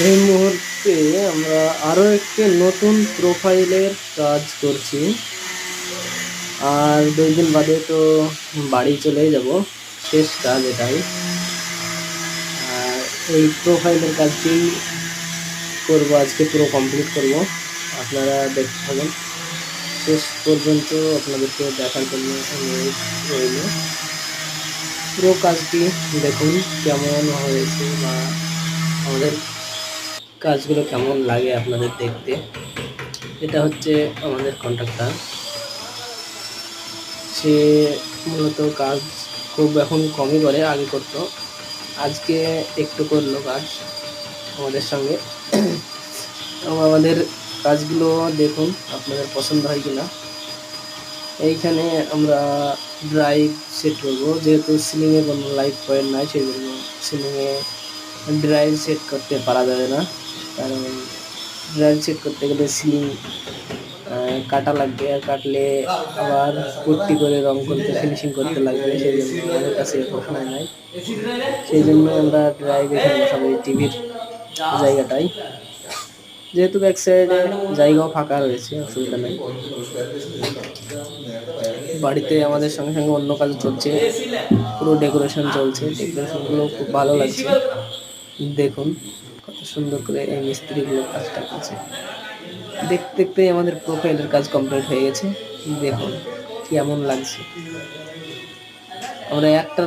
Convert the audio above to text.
এই মুহূর্তে আমরা আরো একটি নতুন প্রোফাইলের কাজ করছি, আর 2 দিন বাদে তো বাড়ি চলে যাব। শেষ কাজ এটাই। আর এই প্রোফাইলের কাজটি করব আজকে, পুরো কমপ্লিট করব। আপনারা দেখতে থাকুন শেষ পর্যন্ত, আপনাদেরকে দেখার জন্য অনুরোধ রইল। পুরো কাজটি দেখুন কেমন হয়েছে বা আমাদের কাজগুলো কেমন লাগে আপনাদের দেখতে। এটা হচ্ছে আমাদের কন্ট্রাক্টর। সে মূলত কাজ খুব এখন কমই করে, আগে করতো। আজকে একটু করলো কাজ আমাদের সঙ্গে। আমাদের কাজগুলো দেখুন আপনাদের পছন্দ হয় কিনা। এইখানে আমরা ড্রাইভ সেট করবো, যেহেতু সিলিংয়ে কোনো লাইট পয়েন্ট নাই, সেই জন্য সিলিংয়ে ড্রাইভ সেট করতে পারা যাবে না। কারণ ড্রাইভ সেট করতে গেলে সিলিং কাটা লাগবে, আর কাটলে আবার পুট্টি করে রং করতে, ফিনিশিং করতে লাগবে। সেই জন্য আমাদের কাছে এত সময় নাই। সেই জন্য আমরা ড্রাইভ এখানে বসাবো এই টিভির জায়গাটাই। যেহেতু ব্যাক সাইডে জায়গাও ফাঁকা রয়েছে, অসুবিধা নেই। বাড়িতে আমাদের সঙ্গে সঙ্গে অন্য কাজ চলছে, পুরো ডেকোরেশন চলছে। ডেকোরেশনগুলো খুব ভালো লাগছে। দেখুন কত সুন্দর করে এই মিস্ত্রিগুলো কাজটা করছে। দেখতে দেখতেই আমাদের প্রোফাইলের কাজ কমপ্লিট হয়ে গেছে। দেখুন কেমন লাগছে। আমরা একটা